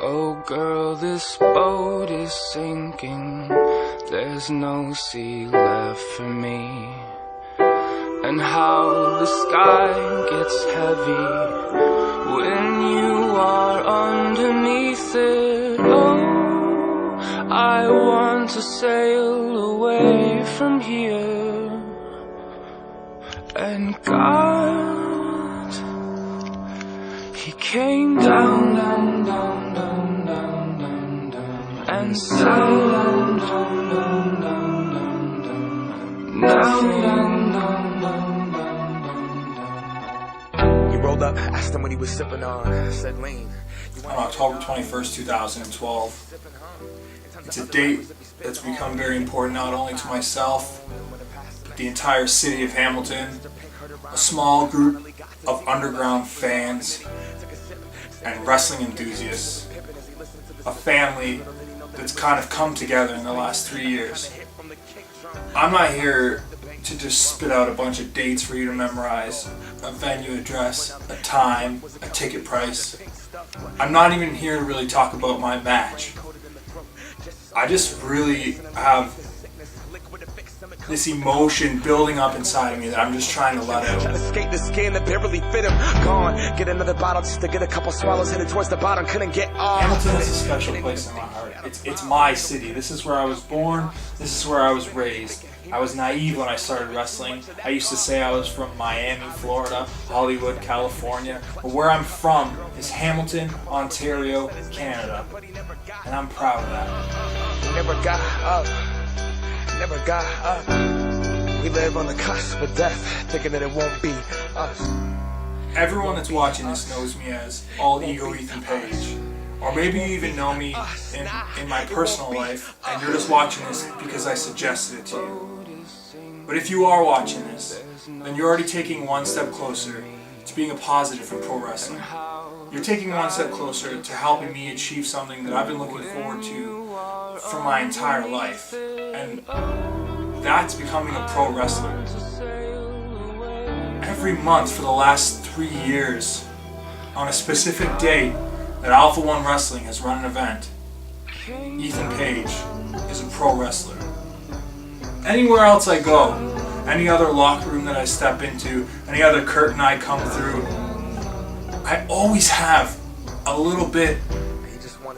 Oh girl, this boat is sinking. There's no sea left for me. And how the sky gets heavy when you are underneath it. Oh, I want to sail away from here. And God, He came down, down, down, down, down, down, down, and sang down, down, down, down, down, down, down, down, down, down, down, down. He rolled up, asked him what he was sipping on, said lean. On October 21st, 2012. It's a date that's become very important not only to myself, but the entire city of Hamilton, a small group of underground fans and wrestling enthusiasts, a family that's kind of come together in the last 3 years. I'm not here to just spit out a bunch of dates for you to memorize, a venue address, a time, a ticket price. I'm not even here to really talk about my match. I just really have this emotion building up inside of me that I'm just trying to let out. Escape the skin that barely fit him. Gone. Get another bottle just to get a couple swallows headed towards the bottom. Couldn't get off. Hamilton is a special place in my heart. It's my city. This is where I was born. This is where I was raised. I was naive when I started wrestling. I used to say I was from Miami, Florida, Hollywood, California. But where I'm from is Hamilton, Ontario, Canada. And I'm proud of that. Never got up. Never got up. We live on the cusp of death, thinking that it won't be us. Everyone that's watching this knows me as All Ego Ethan Page. Or maybe you even know me in my personal life, and you're just watching this because I suggested it to you. But if you are watching this, then you're already taking one step closer to being a positive in pro wrestling. You're taking one step closer to helping me achieve something that I've been looking forward to for my entire life. And that's becoming a pro wrestler. Every month for the last 3 years, on a specific date that Alpha-1 Wrestling has run an event, Ethan Page is a pro wrestler. Anywhere else I go, any other locker room that I step into, any other curtain I come through, I always have a little bit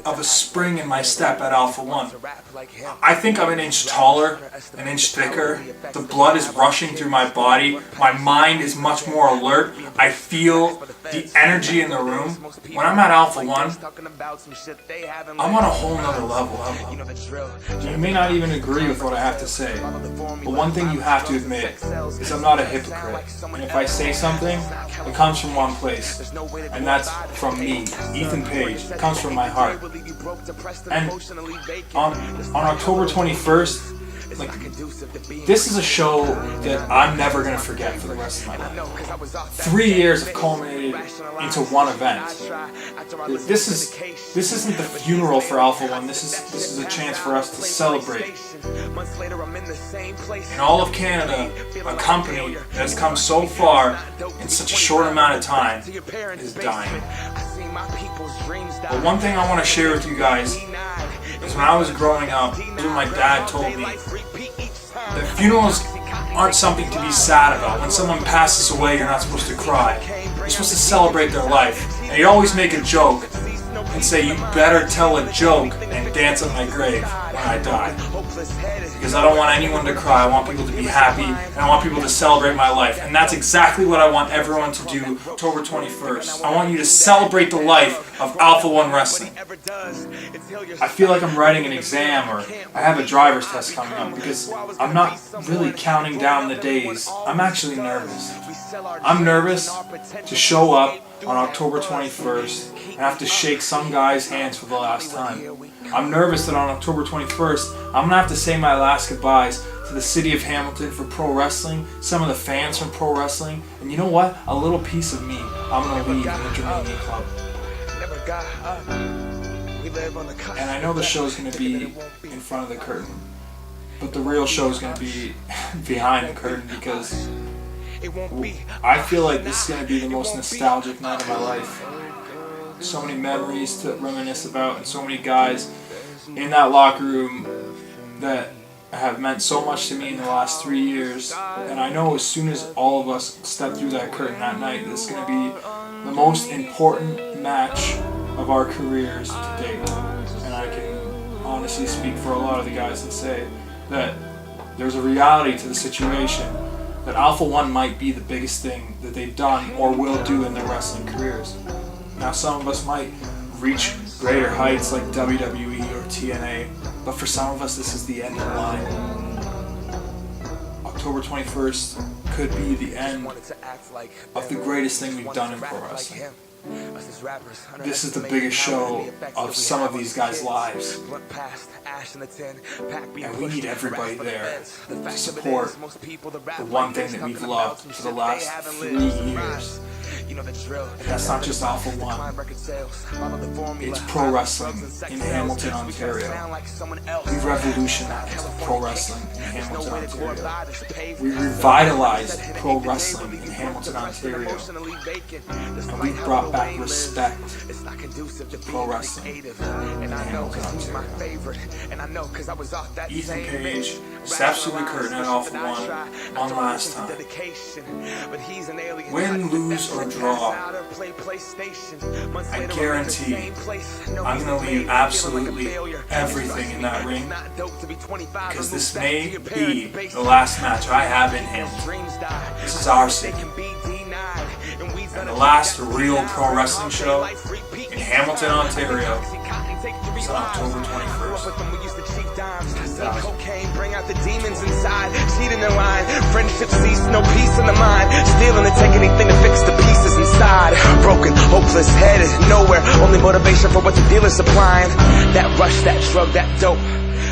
of a spring in my step at Alpha-1. I think I'm an inch taller, an inch thicker. The blood is rushing through my body. My mind is much more alert. I feel the energy in the room. When I'm at Alpha-1, I'm on a whole nother level. You may not even agree with what I have to say, but one thing you have to admit is I'm not a hypocrite. And if I say something, it comes from one place, and that's from me, Ethan Page. It comes from my heart. And on October 21st, this is a show that I'm never going to forget for the rest of my life. 3 years have culminated into one event. This isn't the funeral for Alpha-1. This is a chance for us to celebrate. In all of Canada, a company that has come so far in such a short amount of time is dying. But one thing I want to share with you guys is when I was growing up, when my dad told me that funerals aren't something to be sad about. When someone passes away, you're not supposed to cry. You're supposed to celebrate their life. And he'd always make a joke and say, you better tell a joke and dance on my grave when I die. Because I don't want anyone to cry, I want people to be happy, and I want people to celebrate my life. And that's exactly what I want everyone to do October 21st. I want you to celebrate the life of Alpha-1 Wrestling. I feel like I'm writing an exam or I have a driver's test coming up because I'm not really counting down the days. I'm actually nervous. I'm nervous to show up on October 21st and have to shake some guy's hands for the last time. I'm nervous that on October 21st, I'm going to have to say my last goodbyes to the city of Hamilton for pro wrestling, some of the fans from pro wrestling, and you know what? A little piece of me I'm going to leave in the Germania Club. And I know the show's going to be in front of the curtain, but the real show's going to be behind the curtain because I feel like this is going to be the most nostalgic night of my life. so many memories to reminisce about, and so many guys in that locker room that have meant so much to me in the last 3 years. And I know as soon as all of us step through that curtain that night, this is going to be the most important match of our careers to date. And I can honestly speak for a lot of the guys and say that there's a reality to the situation, that Alpha-1 might be the biggest thing that they've done or will do in their wrestling careers. Now, some of us might reach greater heights like WWE or TNA, but for some of us this is the end of the line. October 21st could be the end of the greatest thing we've done in pro wrestling. This is the biggest show of some of these guys' lives, and we need everybody there to support the one thing that we've loved for the last 3 years. And that's not just Alpha-1, it's pro wrestling in Hamilton, Ontario. We revolutionized pro wrestling in Hamilton, Ontario. We revitalized pro wrestling in Hamilton, Ontario. And we brought back respect to pro wrestling in Hamilton, Ontario. Ethan Page steps through the curtain at Alpha-1 one last time. Win, lose, or draw, I guarantee I'm going to leave absolutely everything in that ring, because this may be the last match I have in Hamilton. This is our city. And the last real pro wrestling show in Hamilton, Ontario is on October 21st. Bring out the demons inside, cheating in line, friendship cease, no peace in the mind, stealing and take anything to fix the pieces inside, broken, hopeless, headed nowhere, only motivation for what the dealer's supplying, that rush, that drug, that dope,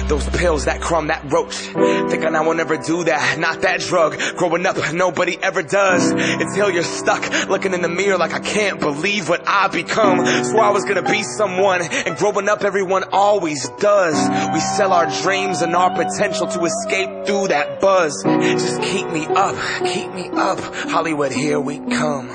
those pills, that crumb, that roach, thinking I will never do that, not that drug, growing up nobody ever does, until you're stuck, looking in the mirror like I can't believe what I become, swore I was gonna be someone, and growing up everyone always does, we sell our dreams and our potential to escape through that buzz, just keep me up, Hollywood, here we come.